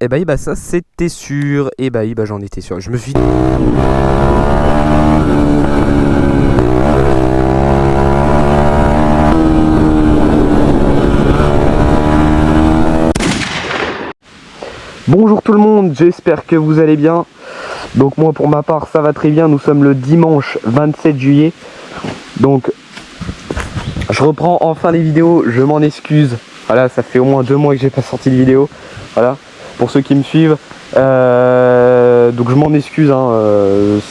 Et bah ça c'était sûr. Et bah j'en étais sûr. Je me suis... Bonjour tout le monde, j'espère que vous allez bien. Donc moi pour ma part ça va très bien, nous sommes le dimanche 27 juillet. Donc je reprends enfin les vidéos, je m'en excuse. Voilà, ça fait au moins 2 mois que j'ai pas sorti de vidéo. Voilà, pour ceux qui me suivent. Donc je m'en excuse, hein.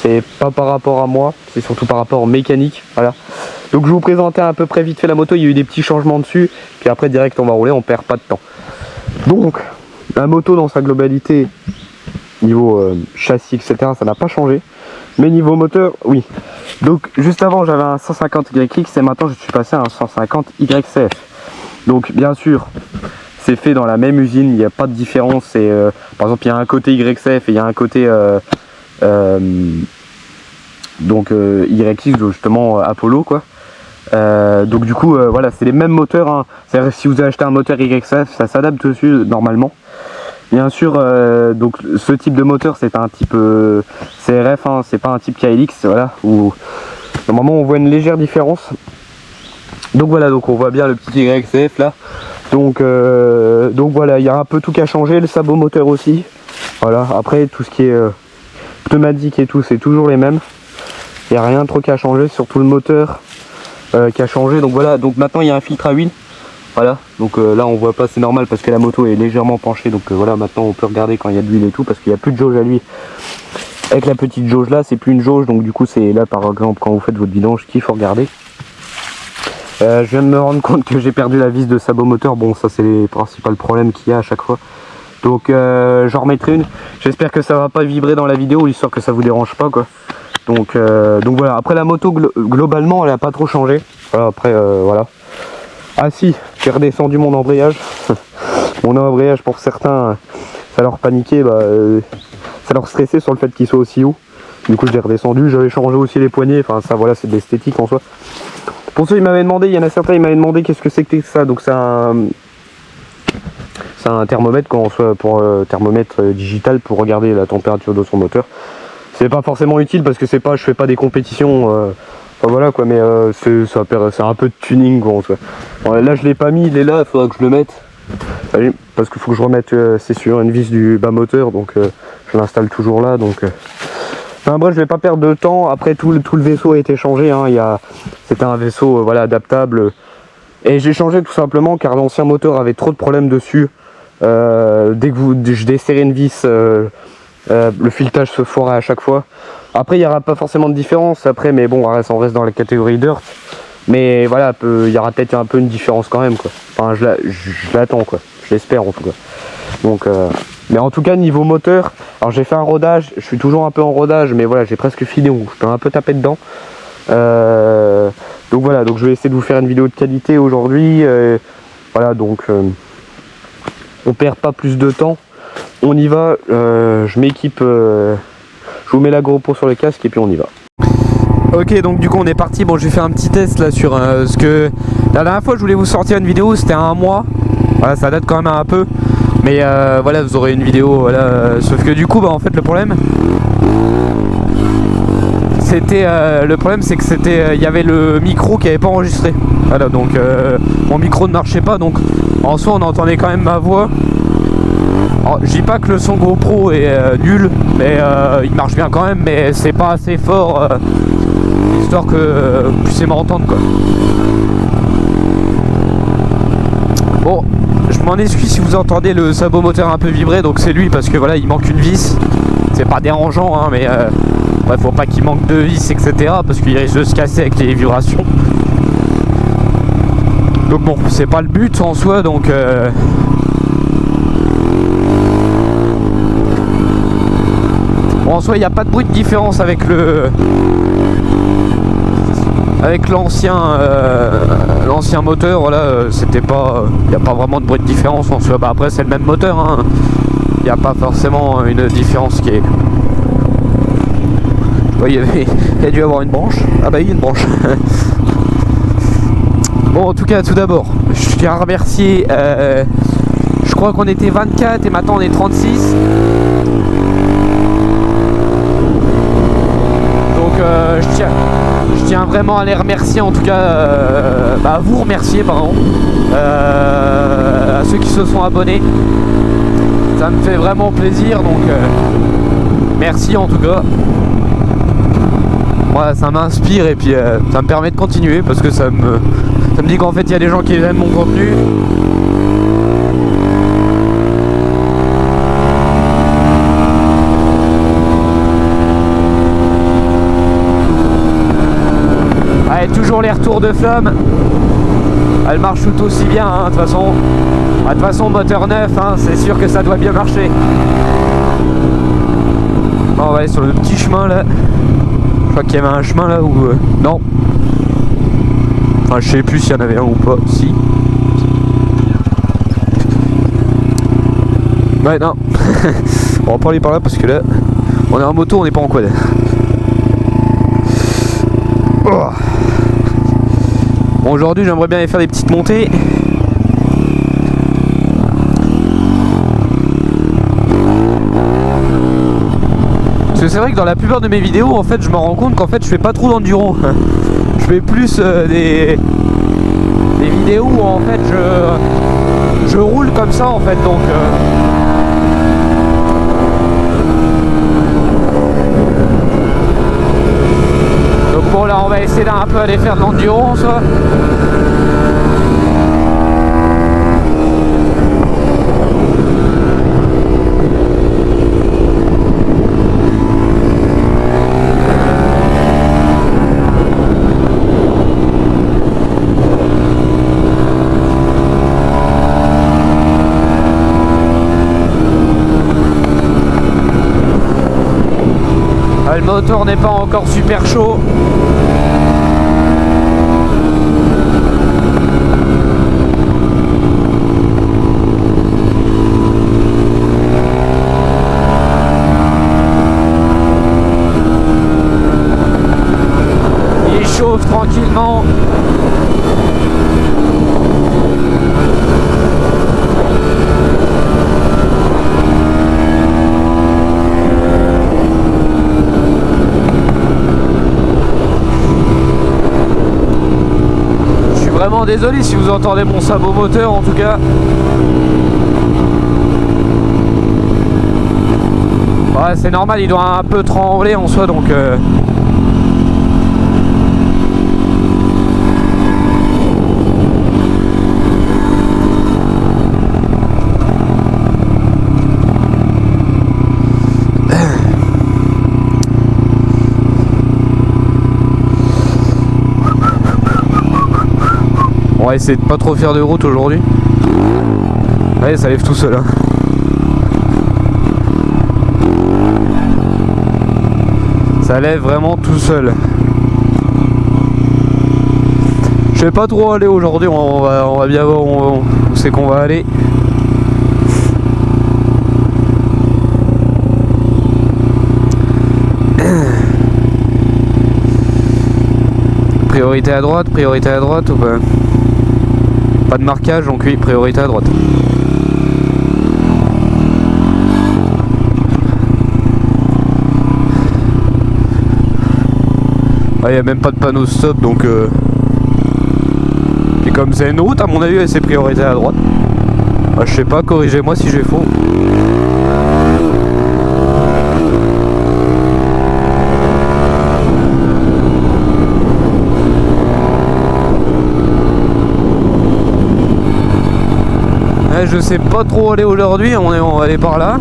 C'est pas par rapport à moi, c'est surtout par rapport aux mécaniques. Voilà. Donc je vous présentais à peu près vite fait la moto, il y a eu des petits changements dessus. Puis après direct on va rouler, on perd pas de temps. Donc la moto dans sa globalité, niveau châssis etc, ça n'a pas changé. Mais niveau moteur, oui. Donc juste avant j'avais un 150 YX et maintenant je suis passé à un 150 YCF. Donc bien sûr c'est fait dans la même usine, il n'y a pas de différence. Et, par exemple il y a un côté YCF et il y a un côté YX justement Apollo quoi. Donc du coup voilà, c'est les mêmes moteurs, hein. C'est-à-dire si vous achetez un moteur YXF ça s'adapte dessus normalement. Bien sûr donc ce type de moteur c'est un type CRF, hein, c'est pas un type KLX, voilà, où normalement on voit une légère différence. Donc voilà, donc on voit bien le petit YXF là. Donc voilà, il y a un peu tout qui a changé, le sabot moteur aussi. Voilà, après tout ce qui est pneumatique et tout c'est toujours les mêmes. Il n'y a rien trop qui a changé, surtout le moteur qui a changé. Donc voilà, donc maintenant il y a un filtre à huile. Voilà, donc là on voit pas, c'est normal parce que la moto est légèrement penchée. Donc voilà, maintenant on peut regarder quand il y a de l'huile et tout parce qu'il n'y a plus de jauge à l'huile. Avec la petite jauge là, c'est plus une jauge, donc du coup c'est là par exemple quand vous faites votre vidange qu'il faut regarder. Je viens de me rendre compte que j'ai perdu la vis de sabot moteur. Bon, ça c'est les principaux problèmes qu'il y a à chaque fois. Donc j'en remettrai une. J'espère que ça va pas vibrer dans la vidéo, histoire que ça vous dérange pas quoi. Donc voilà, après la moto globalement elle a pas trop changé. Voilà, après voilà. Ah si, j'ai redescendu mon embrayage. Mon embrayage pour certains, ça leur paniquait, ça leur stressait sur le fait qu'il soit aussi haut. Du coup je l'ai redescendu, j'avais changé aussi les poignées, enfin ça voilà, c'est de l'esthétique en soi. Pour ceux qui m'avaient demandé, il y en a certains qui m'avaient demandé qu'est-ce que c'était que ça. Donc c'est un thermomètre quand on soit pour thermomètre digital pour regarder la température de son moteur. C'est pas forcément utile parce que c'est pas, je fais pas des compétitions, enfin voilà quoi, mais c'est un peu de tuning quoi en soi. Bon, là je l'ai pas mis, il est là, il faudra que je le mette. Allez, parce qu'il faut que je remette, c'est sur une vis du bas moteur, donc je l'installe toujours là, donc. Enfin bref, je vais pas perdre de temps. Après tout le vaisseau a été changé, hein. C'était un vaisseau voilà, adaptable. Et j'ai changé tout simplement car l'ancien moteur avait trop de problèmes dessus. Dès que je desserrais une vis, le filetage se foirait à chaque fois. Après il n'y aura pas forcément de différence après, mais bon, on reste dans la catégorie dirt. Mais voilà, il y aura peut-être un peu une différence quand même quoi. Enfin je l'attends quoi, je l'espère en tout cas. Donc mais en tout cas niveau moteur, alors j'ai fait un rodage, je suis toujours un peu en rodage, mais voilà j'ai presque fini, je peux un peu taper dedans. Donc voilà, donc je vais essayer de vous faire une vidéo de qualité aujourd'hui. Voilà, donc on perd pas plus de temps, on y va. Je m'équipe, je vous mets la GoPro sur le casque et puis on y va. Ok, donc du coup on est parti. Bon, j'ai fait un petit test là sur ce que la dernière fois je voulais vous sortir une vidéo, c'était un mois. Voilà, ça date quand même un peu. Mais voilà, vous aurez une vidéo, voilà. Sauf que du coup, en fait, le problème, c'était c'est que c'était, il y avait le micro qui avait pas enregistré. Voilà, donc mon micro ne marchait pas, donc en soi, on entendait quand même ma voix. Alors, je dis pas que le son GoPro est nul, mais il marche bien quand même, mais c'est pas assez fort, histoire que vous puissiez m'entendre quoi. Bon. Je m'en excuse si vous entendez le sabot moteur un peu vibrer, donc c'est lui parce que voilà il manque une vis. C'est pas dérangeant hein, mais ouais, faut pas qu'il manque de vis etc parce qu'il risque de se casser avec les vibrations. Donc bon, c'est pas le but en soi, donc bon, en soi il n'y a pas de bruit de différence avec l'ancien moteur, voilà, c'était pas, il n'y a pas vraiment de bruit de différence en soi. Après c'est le même moteur, hein. Il n'y a pas forcément une différence qui est... Ouais, il y a dû avoir une branche. Ah bah il y a une branche. Bon, en tout cas, tout d'abord, je tiens à remercier, je crois qu'on était 24 et maintenant on est 36. Donc je tiens vraiment à les remercier, en tout cas à vous remercier pardon, à ceux qui se sont abonnés. Ça me fait vraiment plaisir, donc merci en tout cas. Moi ça m'inspire et puis ça me permet de continuer parce que ça me dit qu'en fait il y a des gens qui aiment mon contenu. Allez, toujours les retours de flamme. Elle marche tout aussi bien hein, de toute façon. De toute façon moteur neuf hein, c'est sûr que ça doit bien marcher. Bon, on va aller sur le petit chemin là. Je crois qu'il y avait un chemin là où... non. Enfin je sais plus s'il y en avait un ou pas. Si. Ouais non. On va pas aller par là parce que là on est en moto, on n'est pas en quad. Oh. Bon, aujourd'hui j'aimerais bien aller faire des petites montées. Parce que c'est vrai que dans la plupart de mes vidéos en fait je me rends compte qu'en fait je fais pas trop d'enduro. Je fais plus des vidéos où en fait je roule comme ça en fait donc bon là on va essayer d'un peu aller faire de l'endurance. Le moteur n'est pas encore super chaud. Il chauffe tranquillement. Vraiment désolé si vous entendez mon sabot moteur en tout cas. Ouais, c'est normal, il doit un peu trembler en soi donc on va essayer de pas trop faire de route aujourd'hui. Ouais, ça lève tout seul hein. Ça lève vraiment tout seul. Je vais pas trop aller aujourd'hui, on va bien voir où c'est qu'on va aller. Priorité à droite ou pas? Pas de marquage, donc oui, priorité à droite. Il n'y a même pas de panneau stop, donc et comme c'est une route, à mon avis, c'est priorité à droite. Bah, je sais pas, corrigez-moi si j'ai faux. Je sais pas trop aller aujourd'hui, on va aller par là.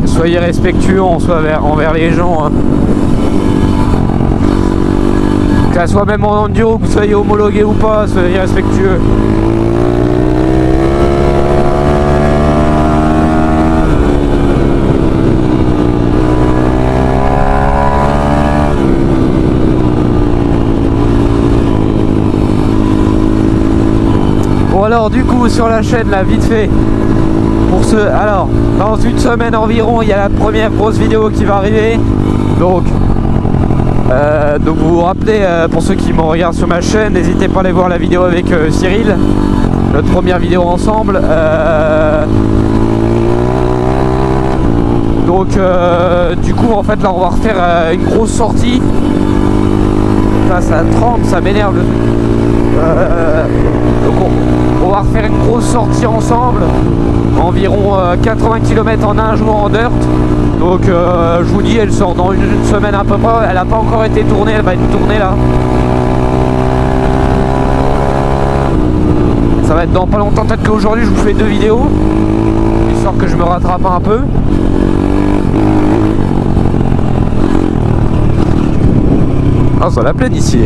Soyez respectueux envers les gens. Hein. Que ça soit même en enduro, que vous soyez homologué ou pas, soyez respectueux. Bon alors du coup sur la chaîne là vite fait pour alors dans une semaine environ il y a la première grosse vidéo qui va arriver, donc vous vous rappelez, pour ceux qui me regardent sur ma chaîne, n'hésitez pas à aller voir la vidéo avec Cyril, notre première vidéo ensemble. Donc du coup en fait là on va refaire une grosse sortie. Là ça tremble, ça m'énerve. Donc on va refaire une grosse sortie ensemble, environ 80 km en un jour en dirt. Donc je vous dis, elle sort dans une semaine à peu près. Elle n'a pas encore été tournée, elle va être tournée là. Ça va être dans pas longtemps, peut-être qu'aujourd'hui je vous fais 2 vidéos, histoire que je me rattrape un peu. Ah ça la plaine ici,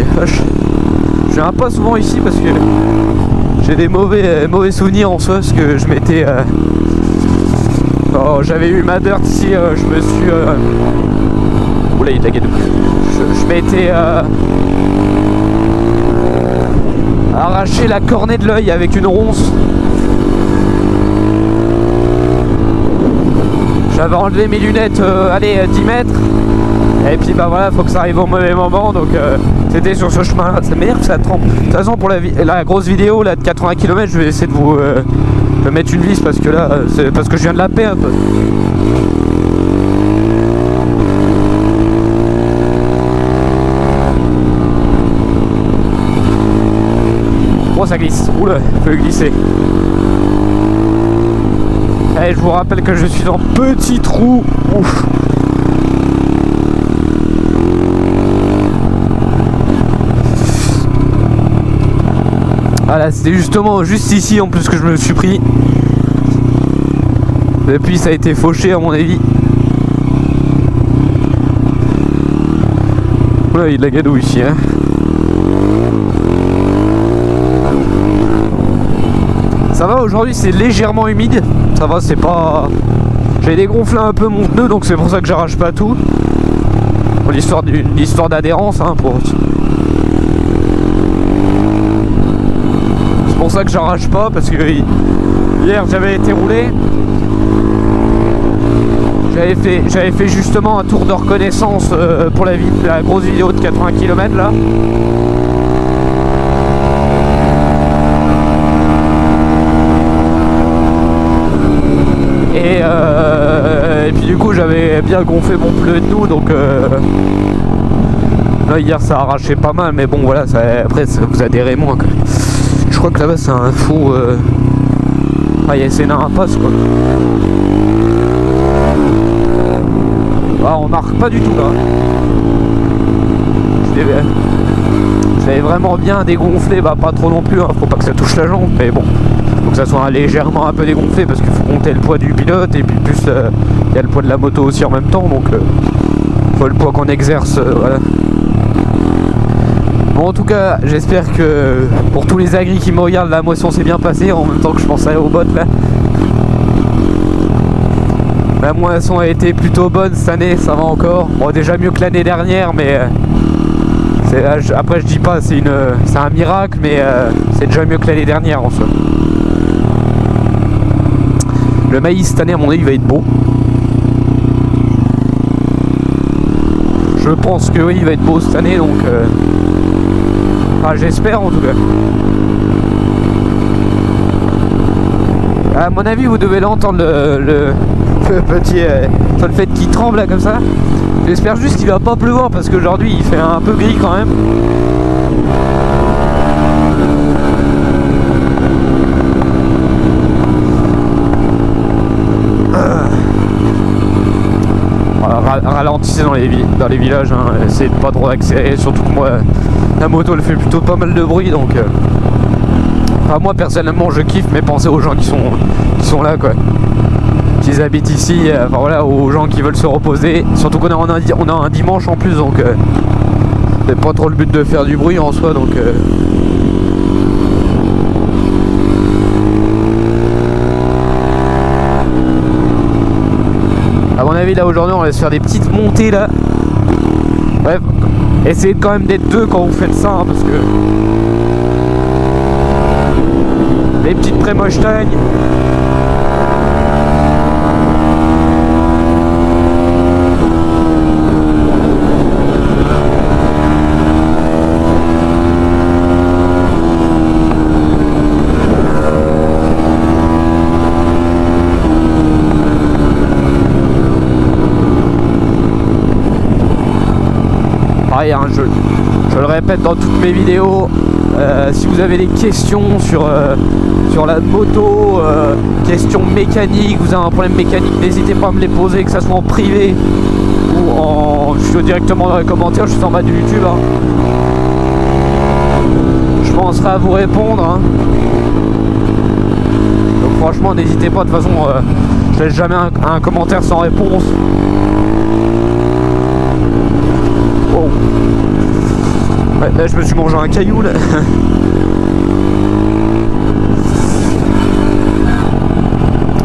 je viens pas souvent ici parce que j'ai des mauvais souvenirs en soi, parce que je m'étais j'avais eu ma dirt ici, je me suis oula il y a de la gadoue. Je m'étais arraché la cornée de l'œil avec une ronce. J'avais enlevé mes lunettes, allez 10 mètres. Et puis bah voilà, faut que ça arrive au mauvais moment, donc c'était sur ce chemin là. Ça m'énerve que ça trempe. De toute façon pour la grosse vidéo là de 80 km, je vais essayer de vous mettre une vis parce que là c'est parce que je viens de la perdre. Oh ça glisse, oula, faut glisser. Allez, je vous rappelle que je suis dans petit trou. Ouf. Voilà, c'était justement juste ici en plus que je me suis pris. Depuis ça a été fauché à mon avis. Oula, il y a de la gadoue ici hein. Ça va, aujourd'hui c'est légèrement humide. Ça va, c'est pas... J'ai dégonflé un peu mon pneu, donc c'est pour ça que j'arrache pas tout. Pour l'histoire d'adhérence hein, pour... C'est pour ça que j'arrache pas, parce que hier j'avais été roulé. J'avais fait justement un tour de reconnaissance pour la grosse vidéo de 80 km là. Et puis du coup j'avais bien gonflé mon pneu de nous, donc là hier ça a arraché pas mal, mais bon voilà, après ça vous adhérez moins quoi. Je crois que là-bas c'est un faux c'est une impasse quoi. Ah, on marque pas du tout là. J'avais vraiment bien dégonflé, bah pas trop non plus hein, faut pas que ça touche la jambe, mais bon, faut que ça soit légèrement un peu dégonflé parce qu'il faut compter le poids du pilote et puis plus il y a le poids de la moto aussi en même temps, donc faut le poids qu'on exerce, voilà. Bon en tout cas j'espère que pour tous les agris qui me regardent la moisson s'est bien passée, en même temps que je pense aller au bot là. La moisson a été plutôt bonne cette année, ça va encore. Bon déjà mieux que l'année dernière, mais après je dis pas c'est un miracle, mais c'est déjà mieux que l'année dernière en soi. Le maïs cette année à mon avis il va être beau. Je pense que oui il va être beau cette année, donc j'espère en tout cas. À mon avis vous devez l'entendre le petit sur le fait qu'il tremble là comme ça. J'espère juste qu'il va pas pleuvoir parce qu'aujourd'hui il fait un peu gris quand même. Ralentissez dans les villages hein. Essayez de pas trop accélérer, surtout que moi la moto elle fait plutôt pas mal de bruit, donc moi personnellement je kiffe, mais pensez aux gens qui sont là quoi, qui habitent ici, enfin voilà, aux gens qui veulent se reposer, surtout qu'on a un dimanche en plus, donc c'est pas trop le but de faire du bruit en soi, donc à mon avis là aujourd'hui on va se faire des petites montées là. Bref, essayez quand même d'être deux quand vous faites ça hein, parce que les petites pré-Mustang. Pareil, hein, je le répète dans toutes mes vidéos, si vous avez des questions sur la moto, questions mécaniques, vous avez un problème mécanique, n'hésitez pas à me les poser, que ça soit en privé ou directement dans les commentaires, je suis en bas de YouTube. Hein. Je penserai à vous répondre. Hein. Donc franchement, n'hésitez pas, de toute façon, je laisse jamais un commentaire sans réponse. Oh. Ouais, là je me suis mangé un caillou là.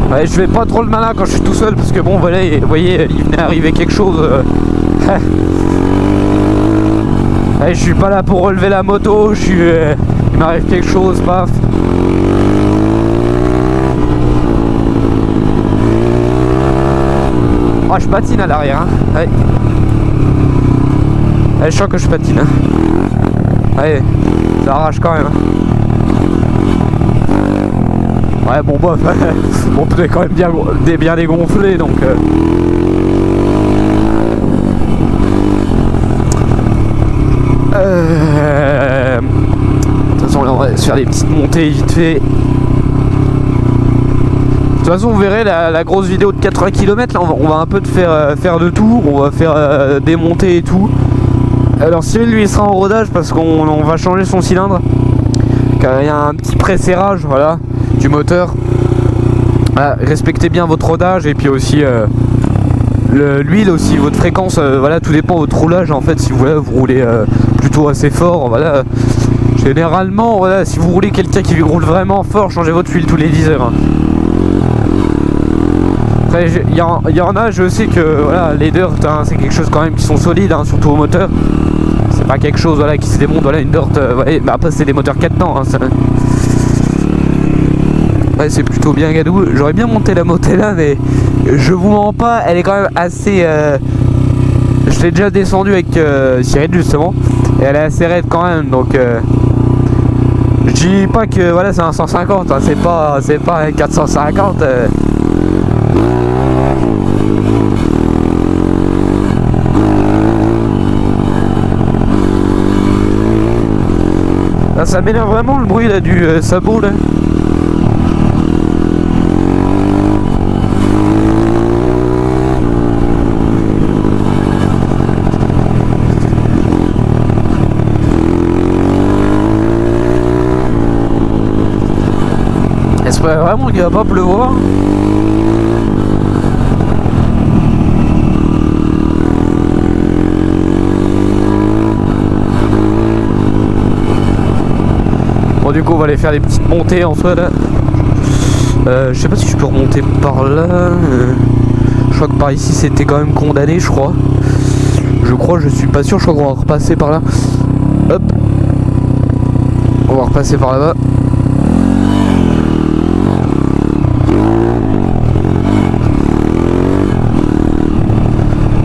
Ouais, je fais pas trop le malin quand je suis tout seul parce que bon voilà, vous voyez, il venait arriver quelque chose. Ouais, je suis pas là pour relever la moto, il m'arrive quelque chose, paf. Oh, je patine à l'arrière, hein. Ouais. Ouais, je sens que je patine. Hein. Ouais, ça arrache quand même. Ouais, bon, bof. Bon, peut-être quand même bien dégonflé, donc. De toute façon, là, on va se faire des petites montées vite fait. De toute façon, vous verrez la grosse vidéo de 80 km. Là, on va un peu faire de tout. On va faire des montées et tout. Alors Cyril lui il sera en rodage parce qu'on va changer son cylindre, car il y a un petit pré-serrage, voilà, du moteur. Voilà, respectez bien votre rodage et puis aussi l'huile aussi, votre fréquence, voilà, tout dépend de votre roulage en fait. Si vous roulez plutôt assez fort, voilà, généralement voilà, si vous roulez quelqu'un qui roule vraiment fort, changez votre huile tous les 10 heures. Hein. Après il y en a, je sais que voilà, les dirt, hein, c'est quelque chose quand même qui sont solides, hein, surtout au moteur. C'est pas quelque chose voilà, qui se démonte, voilà, une dirt, ouais, bah après c'est des moteurs 4 temps, hein, ça... Ouais, c'est plutôt bien gadou. J'aurais bien monté la Motella, mais je vous mens pas, elle est quand même assez... Je l'ai déjà descendu avec Cyril justement, et elle est assez raide quand même, donc... Je dis pas que voilà, c'est un 150, hein, c'est pas un 450. Là, ça m'énerve vraiment le bruit là du sabot là. Est-ce que vraiment qu'il va pas pleuvoir? Bon, du coup on va aller faire des petites montées en soi là. Je sais pas si je peux remonter par là. Je crois que par ici c'était quand même condamné, je crois. Je suis pas sûr, je crois qu'on va repasser par là. Hop. On va repasser par là-bas.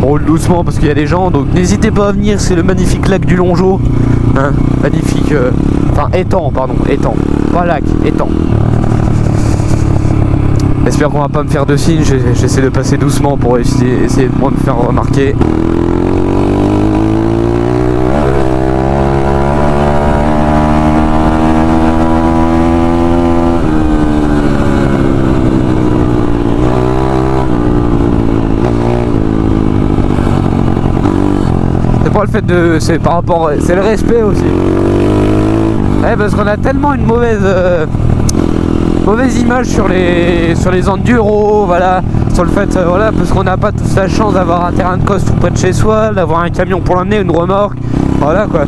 On roule doucement parce qu'il y a des gens, donc n'hésitez pas à venir, c'est le magnifique lac du Longeau. Hein, magnifique... Enfin, étang, pardon, étang. Pas lac, étang. J'espère qu'on va pas me faire de signes, j'essaie de passer doucement pour essayer de moins me faire remarquer. C'est pas le fait de... c'est par rapport... c'est le respect aussi. Ouais, parce qu'on a tellement une mauvaise image sur les enduros, voilà, sur le fait, voilà, parce qu'on n'a pas toute la chance d'avoir un terrain de course tout près de chez soi, d'avoir un camion pour l'emmener, une remorque, voilà quoi.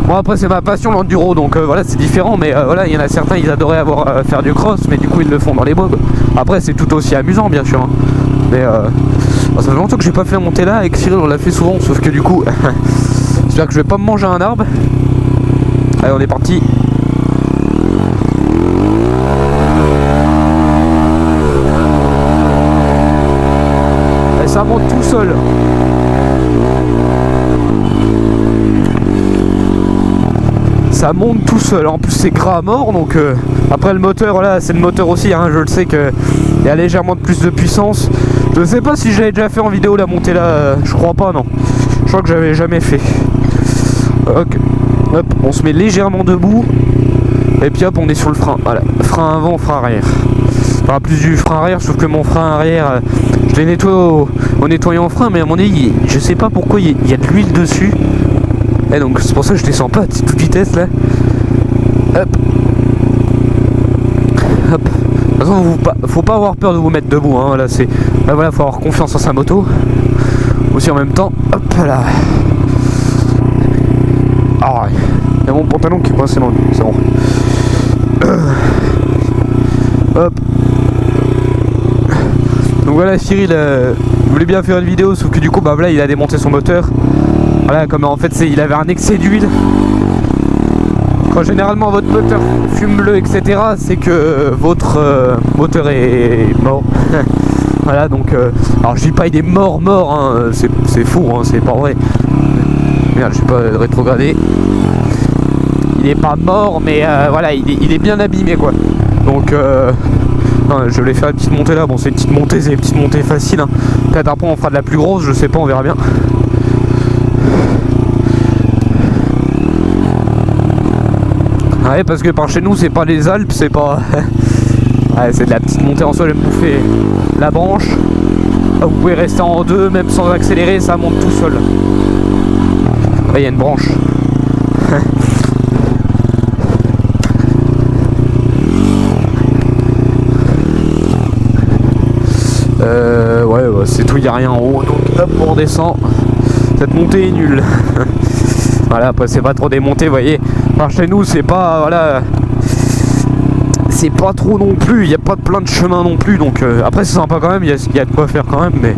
Bon, après c'est ma passion l'enduro, donc voilà, c'est différent, mais voilà, il y en a certains, ils adoraient faire du cross, mais du coup ils le font dans les bois, quoi. Après c'est tout aussi amusant bien sûr, hein. Mais ça fait longtemps que j'ai pas fait monter là, avec Cyril on l'a fait souvent, sauf que du coup j'espère que je vais pas me manger un arbre. Allez, on est parti. tout seul. Ça monte tout seul, en plus c'est gras à mort, donc après le moteur, voilà, c'est le moteur aussi, hein, je le sais qu'il y a légèrement de plus de puissance. Je sais pas si j'avais déjà fait en vidéo la montée là, je crois pas, non. Je crois que j'avais jamais fait. Ok, hop, on se met légèrement debout, et puis hop, on est sur le frein, voilà, frein avant, frein arrière. Enfin, plus du frein arrière, sauf que mon frein arrière, je l'ai nettoyé au nettoyant frein, mais à mon avis, je sais pas pourquoi il y a de l'huile dessus. Et donc c'est pour ça que je descends pas à toute vitesse là. Hop. Hop. De toute façon, faut pas avoir peur de vous mettre debout, hein. Là, c'est. Bah voilà, faut avoir confiance en sa moto. Aussi en même temps. Hop là. Ah ouais. Il y a mon pantalon qui est coincé dans le. C'est bon. Hop. Donc voilà, Cyril voulait bien faire une vidéo, sauf que du coup, bah voilà, il a démonté son moteur. Voilà, comme en fait il avait un excès d'huile. Quand généralement votre moteur fume bleu, etc., c'est que votre moteur est mort. Voilà, donc alors je dis pas il est mort, hein, c'est faux, hein, c'est pas vrai. Merde, je vais pas rétrograder. Il est pas mort, mais voilà, il est bien abîmé, quoi. Donc non, je vais faire une petite montée là. Bon, c'est une petite montée, c'est une petite montée facile, hein. Peut-être après on fera de la plus grosse, je sais pas, on verra bien. Ouais, parce que par chez nous c'est pas les Alpes, c'est pas. Ouais, c'est de la petite montée en soi, j'aime bouffer la branche. Vous pouvez rester en deux, même sans accélérer, ça monte tout seul. Là il y a une branche. Ouais, bah, c'est tout, il n'y a rien en haut, donc hop, on redescend. Cette montée est nulle. Voilà, après c'est pas trop des montées, vous voyez. Par chez nous c'est pas, voilà, c'est pas trop non plus, il n'y a pas plein de chemins non plus, donc après c'est sympa quand même, il y a de quoi faire quand même, mais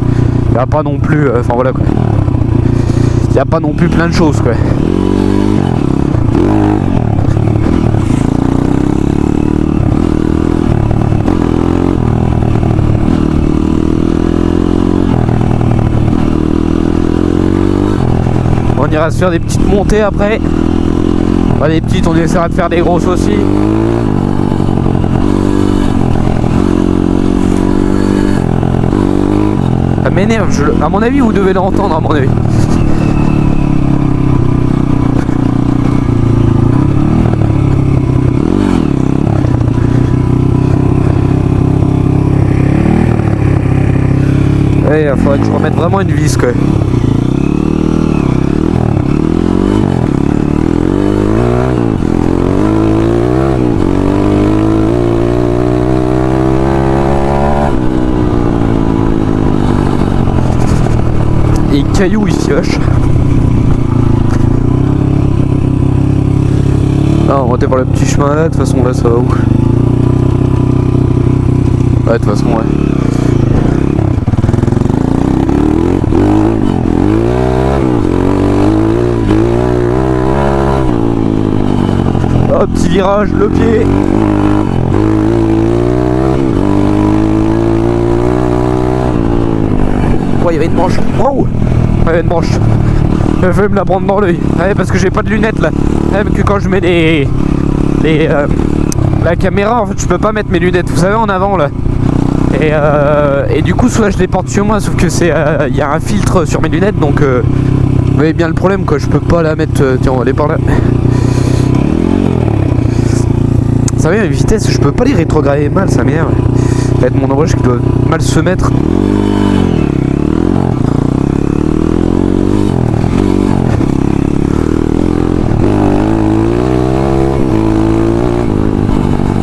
il n'y a pas non plus, enfin voilà quoi, il n'y a pas non plus plein de choses quoi. On ira se faire des petites montées après. Pas des petites, on essaiera de faire des grosses aussi. Ça m'énerve, à mon avis vous devez l'entendre à mon avis. Ouais, il faudrait que je remette vraiment une vis quoi. Et cailloux ici, vache. Ah, on va monter par le petit chemin là, de toute façon là ça va où? Ouais, de toute façon ouais. Oh, petit virage, le pied. Oh, il y avait une branche. Wow. Il y avait une branche. Je vais me la prendre dans l'œil. Ouais, parce que j'ai pas de lunettes là. Même que quand je mets la caméra, en fait, je peux pas mettre mes lunettes. Vous savez, en avant là. Et du coup, soit je les porte sur moi, sauf que c'est, il y a un filtre sur mes lunettes, donc vous voyez bien le problème quoi. Je peux pas la mettre. Tiens, on va aller par là. Ça vient à vitesse, je peux pas les rétrograder mal, ça m'énerve. Ça va être mon embranche qui doit mal se mettre.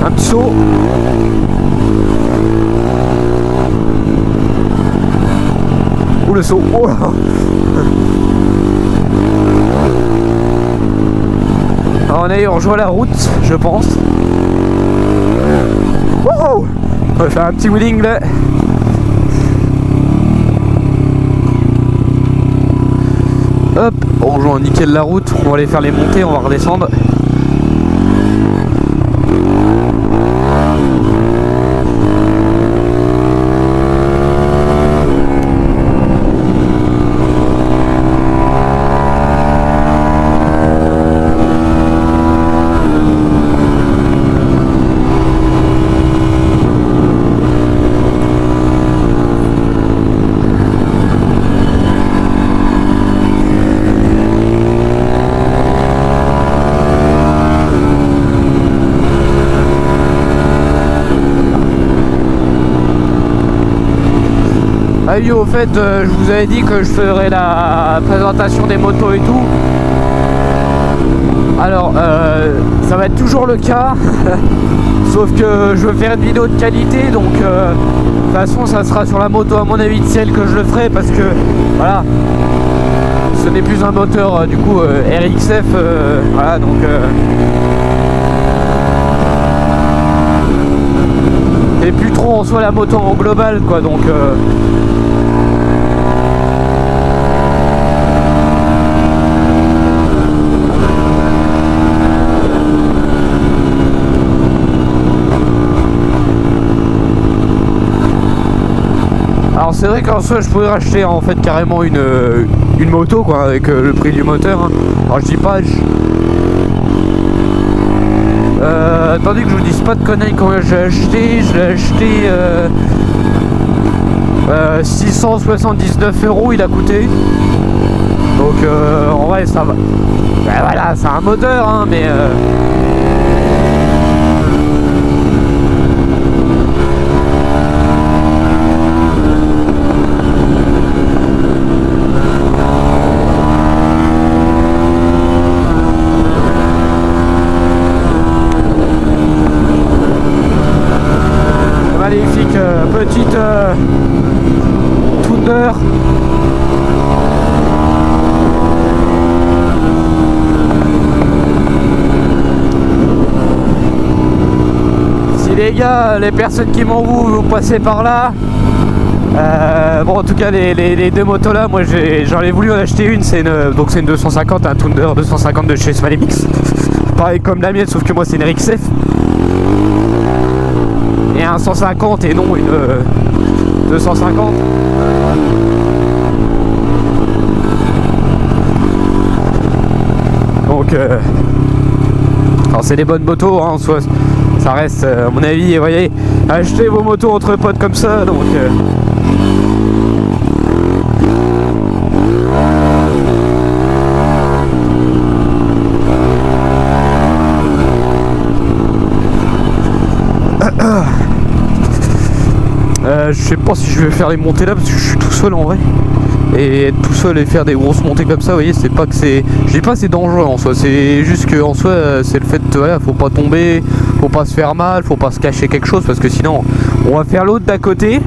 Un petit saut. Ouh le saut. Oh là. Alors on rejoint la route, je pense. Wow, on va faire un petit wheeling là. Hop, on rejoint nickel la route, on va aller faire les montées, on va redescendre. Ah oui, au fait, je vous avais dit que je ferais la présentation des motos et tout. Alors, ça va être toujours le cas. Sauf que je veux faire une vidéo de qualité, donc de toute façon ça sera sur la moto à mon avis de ciel que je le ferai, parce que voilà, ce n'est plus un moteur du coup RXF, voilà, donc et plus trop en soi la moto en global quoi, donc alors c'est vrai qu'en soi je pourrais racheter en fait carrément une moto quoi, avec le prix du moteur, hein. Alors je dis pas attendez que je vous dise pas de conneries, quand je l'ai acheté 679 € il a coûté, donc en vrai ça va, ben voilà, c'est un moteur hein, mais magnifique petite Thunder. Si les gars, les personnes qui m'envoient, vous passez par là, bon en tout cas les deux motos là, moi j'en ai voulu en acheter une, donc c'est une 250, un Thunder 250 de chez Smalemix, pareil comme la mienne sauf que moi c'est une RXF. Et un 150 et non une 250. Donc alors c'est des bonnes motos hein, soit ça reste à mon avis, vous voyez, achetez vos motos entre potes comme ça, donc je sais pas si je vais faire les montées là parce que je suis tout seul en vrai, et être tout seul et faire des grosses montées comme ça, vous voyez, c'est pas que c'est, je dis pas c'est dangereux en soi, c'est juste que en soi c'est le fait de, voilà, faut pas tomber, faut pas se faire mal, faut pas se cacher quelque chose parce que sinon on va faire l'autre d'à côté.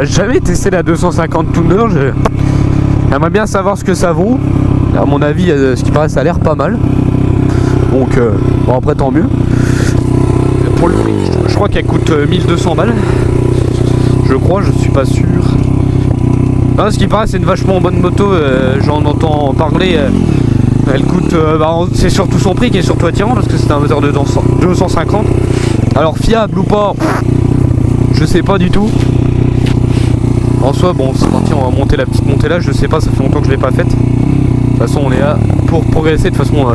J'ai jamais testé la 250 Thunder, j'aimerais bien savoir ce que ça vaut. À mon avis, ce qui paraît, ça a l'air pas mal. Donc, bon après tant mieux. Pour le prix, je crois qu'elle coûte 1200 balles. Je crois, je suis pas sûr. Non, ce qui paraît, c'est une vachement bonne moto, j'en entends parler. Elle coûte, c'est surtout son prix qui est surtout attirant parce que c'est un moteur de 250. Alors fiable ou pas, je sais pas du tout. En soi, bon, c'est parti, on va monter la petite montée là, je sais pas, ça fait longtemps que je l'ai pas faite. De toute façon, on est là pour progresser, de toute façon,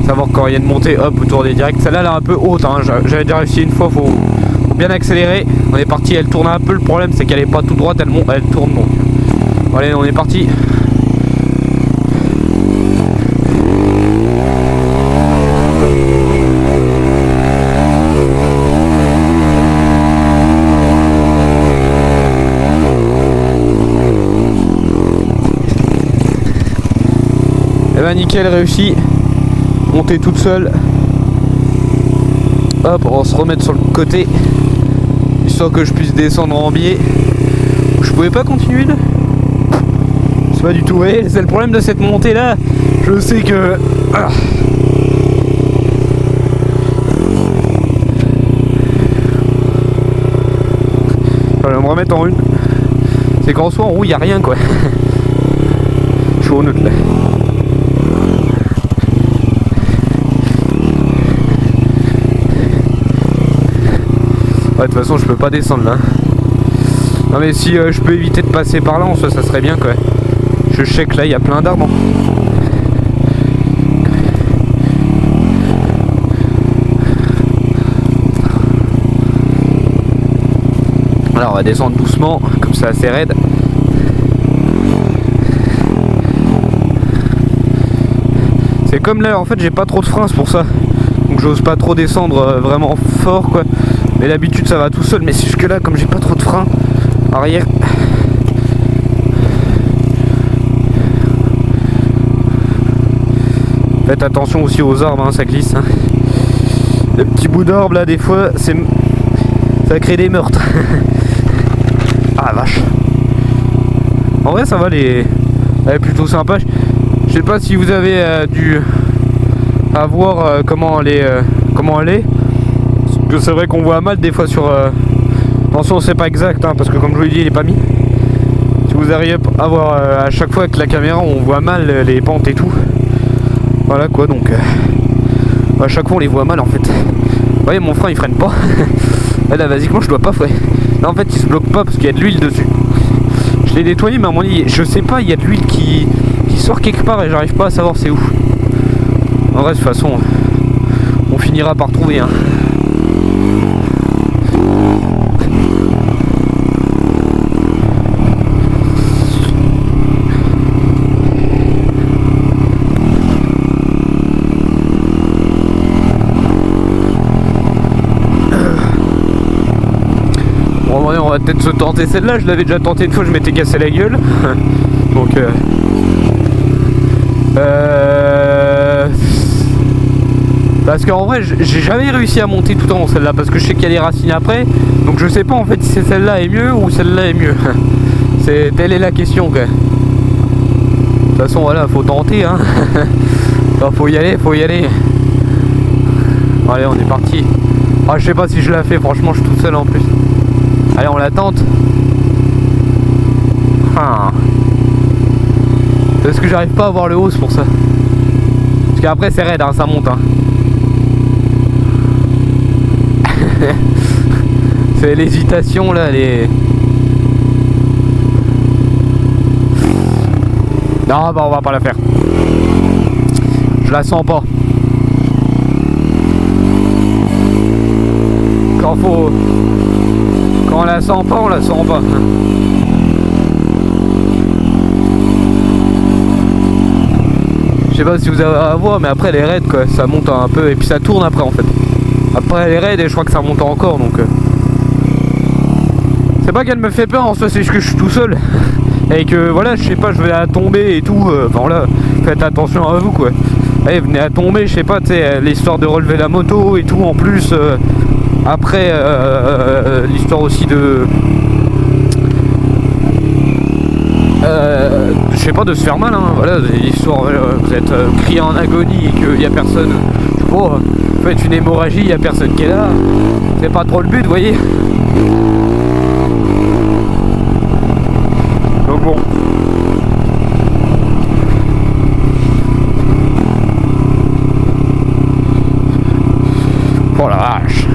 savoir quand il y a une montée, hop, autour des directs. Celle-là, elle est un peu haute, hein. J'avais déjà réussi une fois, faut bien accélérer. On est parti, elle tourne un peu, le problème c'est qu'elle est pas tout droite, elle tourne, donc. Bon, allez, on est parti. Et bah nickel, réussi. Monter toute seule. Hop, on va se remettre sur le côté, histoire que je puisse descendre en biais. Je pouvais pas continuer là. C'est pas du tout, ouais, c'est le problème de cette montée là. Je sais que... Ah. Je vais me remettre en une. C'est qu'en soi en roue il n'y a rien quoi. Je suis au neutre là. De toute façon je peux pas descendre là. Non mais si je peux éviter de passer par là en soi ça serait bien quoi. Je sais que là il y a plein d'arbres. Alors on va descendre doucement, comme ça assez raide. C'est comme là, en fait j'ai pas trop de frein, c'est pour ça. Donc j'ose pas trop descendre vraiment fort quoi. Mais d'habitude ça va tout seul, mais c'est jusque là comme j'ai pas trop de frein arrière. Faites attention aussi aux arbres, hein, ça glisse. Hein. Les petits bouts d'arbres là des fois ça crée des meurtres. Ah la vache. En vrai ça va, elle est plutôt sympa. Je sais pas si vous avez dû voir comment elle est. Parce que c'est vrai qu'on voit mal des fois sur. Attention, c'est pas exact hein, parce que comme je vous l'ai dit, il est pas mis. Si vous arrivez à voir à chaque fois avec la caméra, on voit mal les pentes et tout. Voilà quoi, donc à chaque fois on les voit mal en fait. Vous voyez, mon frein il freine pas. Là basiquement je dois pas freiner. Là en fait il se bloque pas parce qu'il y a de l'huile dessus. Je l'ai nettoyé mais à mon avis, je sais pas, il y a de l'huile qui sort quelque part et j'arrive pas à savoir c'est où. En vrai de toute façon on finira par trouver hein. On va peut-être se tenter celle-là, je l'avais déjà tenté une fois, je m'étais cassé la gueule. Donc parce qu'en vrai j'ai jamais réussi à monter tout en haut celle-là parce que je sais qu'il y a des racines après. Donc je sais pas en fait si celle-là est mieux ou celle-là est mieux. Telle est la question quoi. De toute façon voilà, faut tenter hein. Alors, faut y aller. Allez, on est parti. Ah, je sais pas si je la fais, franchement je suis tout seul en plus. Allez, on la tente. Parce que j'arrive pas à voir le haut, c'est pour ça. Parce qu'après c'est raide, hein, ça monte. Hein. C'est l'hésitation là, Non, bah on va pas la faire. Je la sens pas. Quand on la sent pas, on la sent pas. Je sais pas si vous avez à voir, mais après elle est raide quoi, ça monte un peu et puis ça tourne après en fait. Après elle est raide et je crois que ça monte encore donc. C'est pas qu'elle me fait peur en soi, c'est juste que je suis tout seul. Et que voilà, je sais pas, je vais à tomber et tout. Enfin là, faites attention à vous quoi. Allez, venez à tomber, je sais pas, tu sais, l'histoire de relever la moto et tout en plus. Après, l'histoire aussi de. Je sais pas, de se faire mal, hein. Voilà, l'histoire, vous êtes crié en agonie et qu'il y a personne. Je sais pas, vous faites une hémorragie, il y a personne qui est là. C'est pas trop le but, vous voyez. Donc bon. Oh la vache.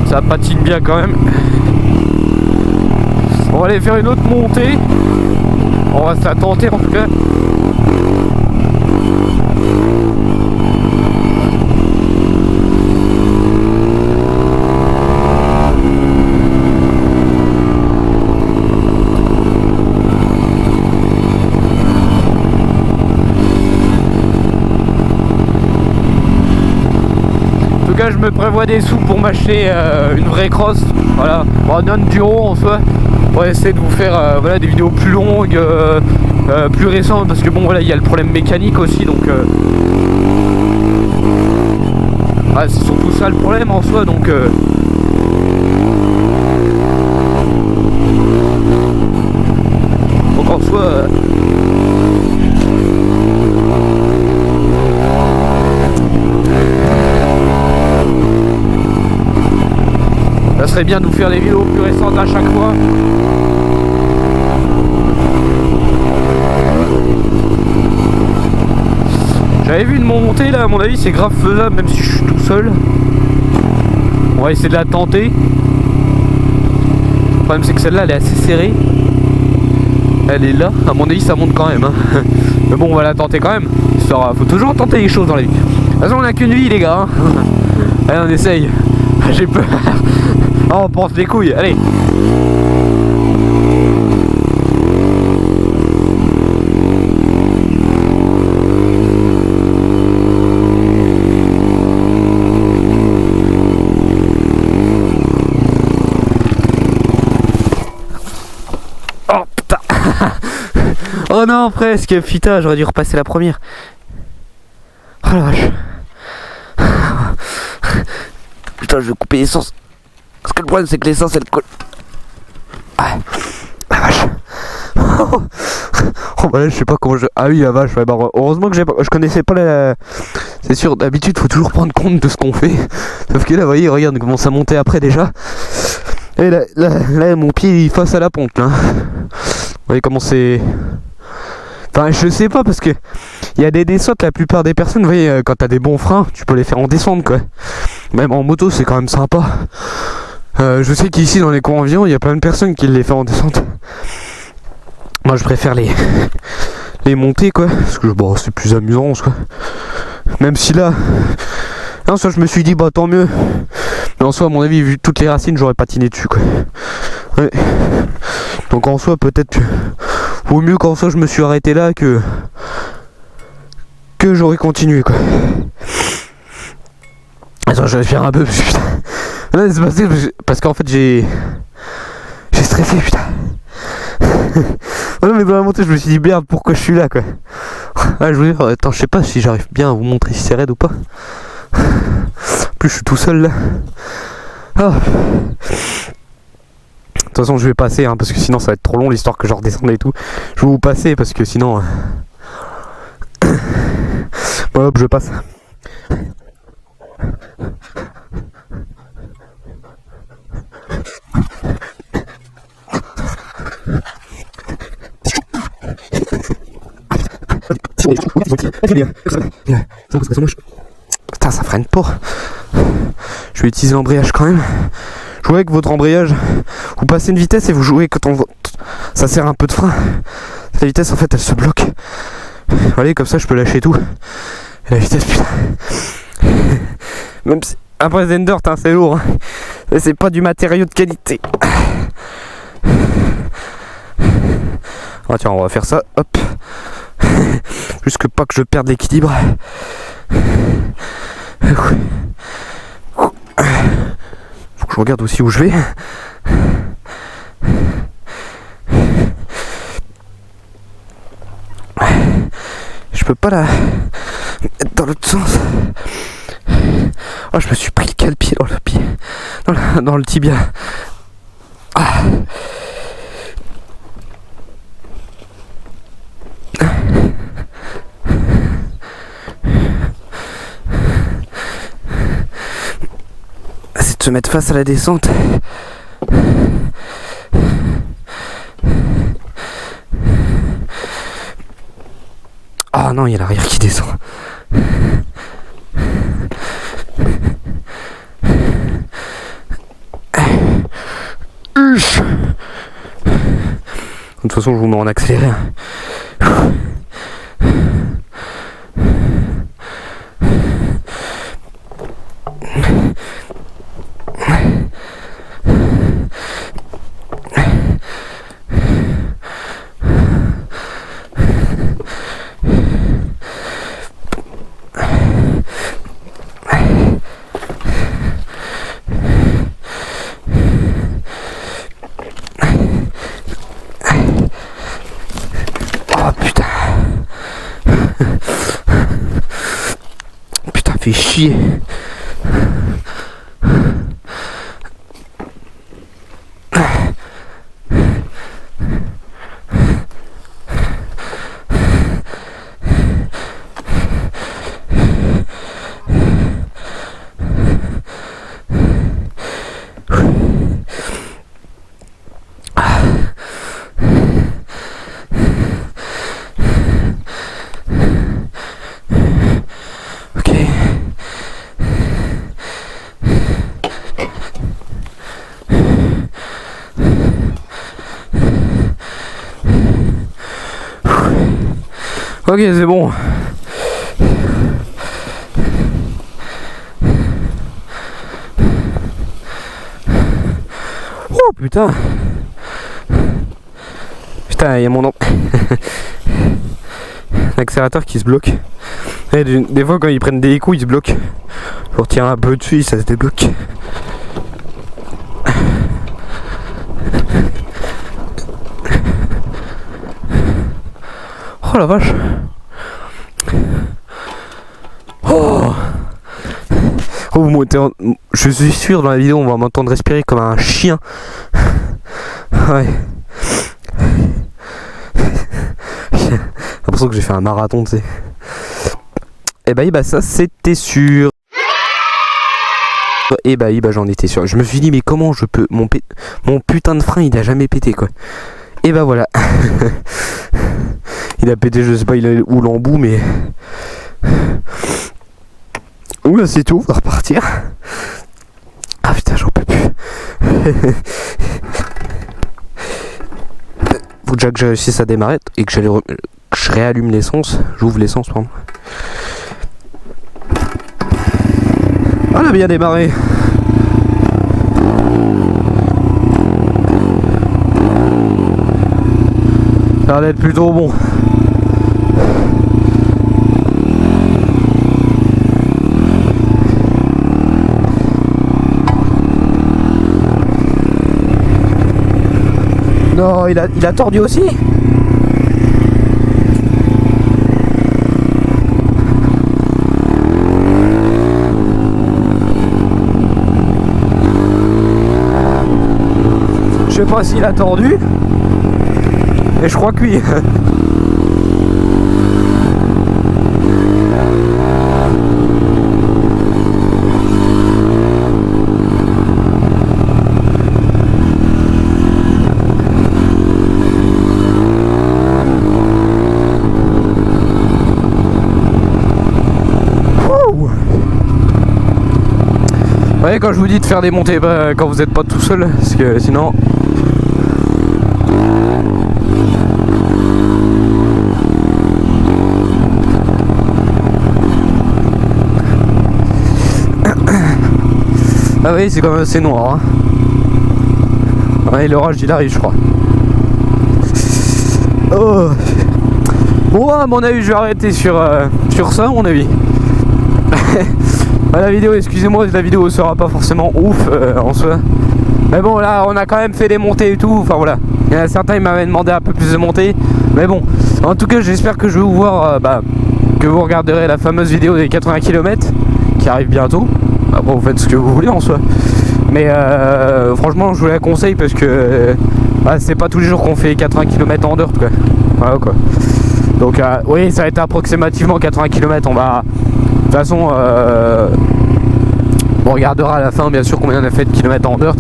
Ça patine bien quand même. On va aller faire une autre montée. On va se la tenter en tout cas. Je me prévois des sous pour m'acheter une vraie crosse, voilà, bon, non-duro en soi, pour essayer de vous faire voilà, des vidéos plus longues, plus récentes, parce que bon voilà, il y a le problème mécanique aussi, donc ah, c'est surtout ça le problème en soi, donc en soi ça serait bien de vous faire des vidéos plus récentes à chaque fois. J'avais vu une montée là, à mon avis c'est grave faisable même si je suis tout seul. On va essayer de la tenter. Le problème c'est que celle-là elle est assez serrée. Elle est là, à mon avis ça monte quand même hein. Mais bon on va la tenter quand même. Faut toujours tenter les choses dans la vie. toute façon on a qu'une vie les gars hein. Allez on essaye. J'ai peur. Oh, on pense les couilles, allez. Oh putain. Oh non presque, putain j'aurais dû repasser la première. Oh la vache. Putain je vais couper l'essence. Parce que le problème c'est que l'essence elle colle. Ah la vache. Oh bah là je sais pas comment je... Ah oui la vache ouais, bah, heureusement que je connaissais pas la... C'est sûr d'habitude faut toujours prendre compte de ce qu'on fait. Sauf que là vous voyez regarde comment ça montait après déjà. Et là mon pied il est face à la pompe là. Vous voyez comment c'est... Enfin je sais pas parce que il y a des descentes, la plupart des personnes, vous voyez, quand t'as des bons freins, tu peux les faire en descente quoi. Même en moto c'est quand même sympa. Je sais qu'ici dans les cours environ, il y a plein de personnes qui les font en descente. Moi je préfère les monter quoi, parce que bon, c'est plus amusant quoi. Même si là, en soi je me suis dit bah tant mieux. Mais en soi à mon avis vu toutes les racines j'aurais patiné dessus quoi. Ouais. Donc en soi peut-être que vaut mieux qu'en soi je me suis arrêté là que j'aurais continué quoi. Attends je vais faire un peu putain. Non, c'est passé parce qu'en fait j'ai stressé putain. Oh non mais dans la montée je me suis dit merde pourquoi je suis là quoi. Ah, je veux dire, attends je sais pas si j'arrive bien à vous montrer si c'est raide ou pas. En plus je suis tout seul là. Oh. De toute façon je vais passer hein, parce que sinon ça va être trop long l'histoire que je redescende et tout. Je vais vous passer parce que sinon... Bon hop je passe. Putain ça freine pas. Je vais utiliser l'embrayage quand même. Jouez avec votre embrayage. Vous passez une vitesse et vous jouez quand on... Ça sert un peu de frein. La vitesse en fait elle se bloque. Allez comme ça je peux lâcher tout. Et la vitesse putain. Même si... Après Zendert hein, c'est lourd hein. C'est pas du matériau de qualité. Ah tiens on va faire ça. Hop. Jusque pas que je perde l'équilibre. Faut que je regarde aussi où je vais. Je peux pas la mettre dans l'autre sens. Oh je me suis pris le pied dans le pied. Dans le tibia. Ah. C'est de se mettre face à la descente. Ah non, il y a l'arrière qui descend. De toute façon, je vous mets en accéléré. Fait chier. Ok, c'est bon. putain. Putain, il y a mon nom. L'accélérateur qui se bloque. Et des fois quand ils prennent des coups ils se bloquent. Faut retirer un peu dessus, ça se débloque. Oh la vache. Oh, vous montez je suis sûr dans la vidéo on va m'entendre respirer comme un chien. Ouais. J'ai l'impression que j'ai fait un marathon, tu sais. Et bah ça c'était sûr. Et bah j'en étais sûr. Je me suis dit mais comment je peux mon putain de frein il a jamais pété quoi. Et bah voilà. Il a pété, je sais pas il a où l'embout mais. Oula c'est tout, on va repartir. Ah putain j'en peux plus. Faut déjà que je réussisse à démarrer et que je réallume l'essence. J'ouvre l'essence pardon. Voilà bien démarré. Ça va être plutôt bon. Non, il a tordu aussi. Je sais pas s'il a tordu. Mais je crois que oui. Ouais, quand je vous dis de faire des montées, bah, quand vous n'êtes pas tout seul, parce que sinon. Ah oui, c'est quand même assez noir. Hein. Ouais, l'orage il arrive, je crois. Oh. Bon, à mon avis, je vais arrêter sur ça, à mon avis. La vidéo, excusez-moi, la vidéo sera pas forcément ouf en soi. Mais bon, là, on a quand même fait des montées et tout. Enfin voilà. Il y en a certains, ils m'avaient demandé un peu plus de montées. Mais bon, en tout cas, j'espère que je vais vous voir, que vous regarderez la fameuse vidéo des 80 km qui arrive bientôt. Après, vous faites ce que vous voulez en soi. Mais franchement, je vous la conseille parce que c'est pas tous les jours qu'on fait 80 km en dirt, quoi. Voilà, quoi. Donc, oui, ça va être approximativement 80 km. On va. De toute façon, on regardera à la fin bien sûr combien on a fait de kilomètres en dirt.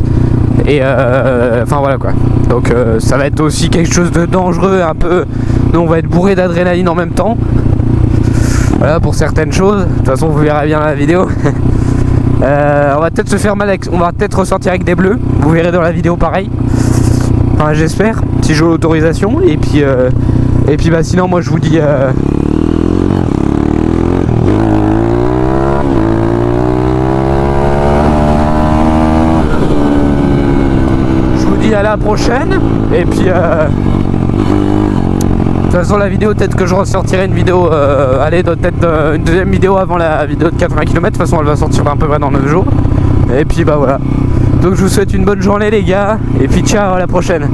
Et enfin voilà quoi. Donc ça va être aussi quelque chose de dangereux un peu. Nous on va être bourré d'adrénaline en même temps. Voilà pour certaines choses. De toute façon vous verrez bien la vidéo. On va peut-être se faire mal avec. On va peut-être ressortir avec des bleus. Vous verrez dans la vidéo pareil. Enfin j'espère. Si j'ai l'autorisation. Et puis sinon moi je vous dis à la prochaine. Et puis de toute façon la vidéo, peut-être que je ressortirai une vidéo allez peut-être une deuxième vidéo avant la vidéo de 80 km. De toute façon elle va sortir à peu près dans 9 jours. Et puis bah voilà. Donc je vous souhaite une bonne journée les gars. Et puis ciao, à la prochaine.